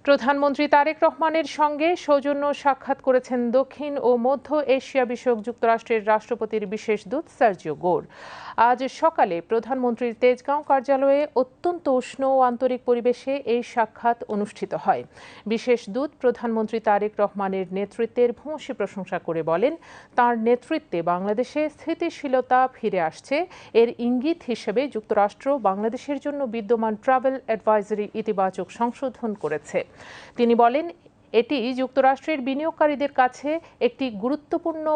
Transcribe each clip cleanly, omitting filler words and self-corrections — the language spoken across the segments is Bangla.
প্রধানমন্ত্রী তারেক রহমানের সঙ্গে সৌজন্য সাক্ষাৎ করেছেন দক্ষিণ ও মধ্য এশিয়া বিষয়ক যুক্তরাষ্ট্রের রাষ্ট্রপতির বিশেষ দূত সার্জিও গোর। আজ সকালে প্রধানমন্ত্রীর তেজগাঁও কার্যালয়ে অত্যন্ত উষ্ণ ও আন্তরিক পরিবেশে এই সাক্ষাৎ অনুষ্ঠিত হয়। বিশেষ দূত প্রধানমন্ত্রী তারেক রহমানের নেতৃত্বের ভূয়সী প্রশংসা করে বলেন, তার নেতৃত্বে বাংলাদেশে স্থিতিশীলতা ফিরে আসছে। এর ইঙ্গিত হিসেবে যুক্তরাষ্ট্র বাংলাদেশের জন্য বিদ্যমান ট্রাভেল অ্যাডভাইজারি ইতিবাচক সংশোধন করেছে। তিনি বলেন, এটি যুক্তরাষ্ট্রের বিনিয়োগকারীদের কাছে একটি গুরুত্বপূর্ণ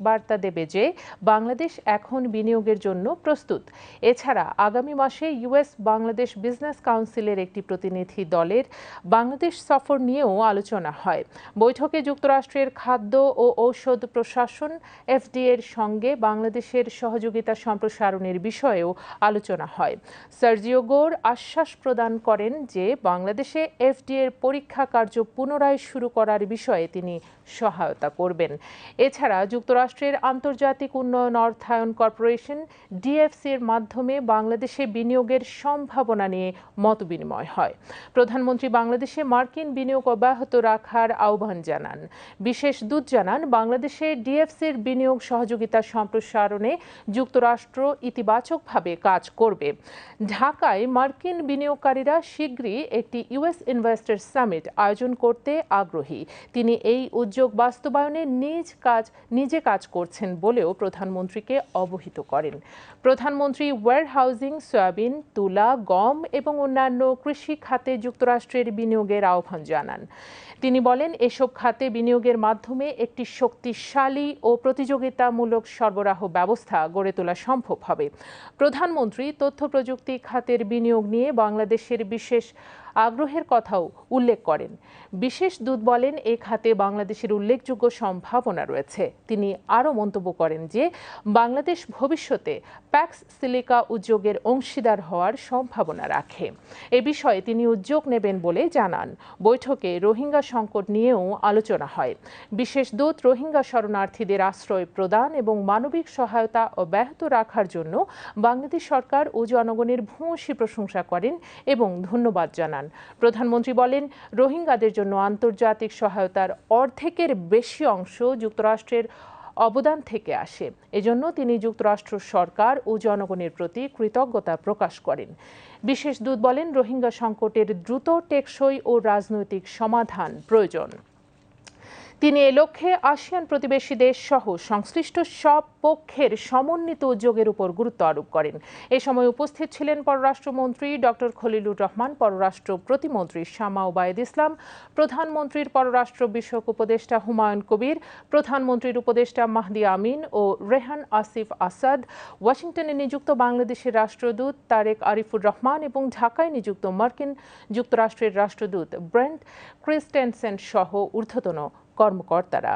বার্তা দেবে যে বাংলাদেশ এখন বিনিয়োগের জন্য প্রস্তুত। এছাড়া আগামী মাসে ইউএস বাংলাদেশ বিজনেস কাউন্সিলের একটি প্রতিনিধি দলের বাংলাদেশ সফর নিয়েও আলোচনা হয়। বৈঠকে যুক্তরাষ্ট্রের খাদ্য ও ঔষধ প্রশাসন এফডিএর সঙ্গে বাংলাদেশের সহযোগিতা সম্প্রসারণের বিষয়েও আলোচনা হয়। সার্জিও গোর আশ্বাস প্রদান করেন যে বাংলাদেশে এফডিএর পরীক্ষা কার্য পুনরায় শুরু করার বিষয়ে তিনি সহায়তা করবেন। এছাড়া যুক্তরাষ্ট্রের আন্তর্জাতিক উন্নয়ন অর্থায়ন কর্পোরেশন ডিএফসির মাধ্যমে বাংলাদেশে বিনিয়োগের সম্ভাবনা নিয়ে মতবিনিময় হয়। প্রধানমন্ত্রী বাংলাদেশে মার্কিন বিনিয়োগ অব্যাহত রাখার আহ্বান জানান। বিশেষ দূত জানান, বাংলাদেশে ডিএফসির বিনিয়োগ সহযোগিতা সম্প্রসারণে যুক্তরাষ্ট্র ইতিবাচকভাবে কাজ করবে। ঢাকায় মার্কিন বিনিয়োগকারীরা শীঘ্রই একটি ইউএস ইনভেস্টর সামিট আয়োজন করতে আগ্রহী। তিনি এই উদ্যোগ বাস্তবায়নে নিজে কাজ করছেন বলেও প্রধানমন্ত্রীকে অবহিত করেন। প্রধানমন্ত্রী ওয়্যারহাউজিং, সয়াবিন, তুলা, গম এবং অন্যান্য কৃষি খাতে যুক্তরাষ্ট্রের বিনিয়োগের আহ্বান জানান। তিনি বলেন, এসব খাতে বিনিয়োগের মাধ্যমে একটি শক্তিশালী ও প্রতিযোগিতামূলক সরবরাহ ব্যবস্থা গড়ে তোলা সম্ভব হবে। প্রধানমন্ত্রী তথ্য প্রযুক্তি খাতের বিনিয়োগ নিয়ে বাংলাদেশের বিশেষ আগ্রহের কথাও উল্লেখ করেন। বিশেষ দূত বলেন, এ খাতে বাংলাদেশের উল্লেখযোগ্য সম্ভাবনা রয়েছে। তিনি আরও মন্তব্য করেন যে বাংলাদেশ ভবিষ্যতে প্যাক্স সিলিকা উদ্যোগের অংশীদার হওয়ার সম্ভাবনা রাখে। এ বিষয়ে তিনি উদ্যোগ নেবেন বলে জানান। বৈঠকে রোহিঙ্গা সংকট নিয়েও আলোচনা হয়। বিশেষ দূত রোহিঙ্গা শরণার্থীদের আশ্রয় প্রদান এবং মানবিক সহায়তা অব্যাহত রাখার জন্য বাংলাদেশ সরকার ও জনগণের ভূয়সী প্রশংসা করেন এবং ধন্যবাদ জানান। প্রধানমন্ত্রী বলেন, রোহিঙ্গাদের জন্য আন্তর্জাতিক সহায়তার অর্ধেকের বেশি অংশ যুক্তরাষ্ট্রের অবদান থেকে আসে। এজন্য তিনি যুক্তরাষ্ট্র সরকার ও জনগণের প্রতি কৃতজ্ঞতা প্রকাশ করেন। বিশেষ দূত বলেন, রোহিঙ্গা সংকটের দ্রুত, টেকসই ও রাজনৈতিক সমাধান প্রয়োজন। তিনি এ লক্ষ্যে আসিয়ান প্রতিবেশী দেশ সহ সংশ্লিষ্ট সব পক্ষের সমন্বিত উদ্যোগের উপর গুরুত্ব আরোপ করেন। এ সময় উপস্থিত ছিলেন পররাষ্ট্রমন্ত্রী ডক্টর খলিলুর রহমান, পররাষ্ট্র প্রতিমন্ত্রী শামা ওবায়েদ ইসলাম, প্রধানমন্ত্রীর পররাষ্ট্র বিষয়ক উপদেষ্টা হুমায়ুন কবির, প্রধানমন্ত্রীর উপদেষ্টা মাহদি আমিন ও রেহান আসিফ আসাদ, ওয়াশিংটনে নিযুক্ত বাংলাদেশের রাষ্ট্রদূত তারেক আরিফুর রহমান এবং ঢাকায় নিযুক্ত মার্কিন যুক্তরাষ্ট্রের রাষ্ট্রদূত ব্রেন্ট ক্রিস্টেনসেন সহ ঊর্ধ্বতন কর্মকর্তারা।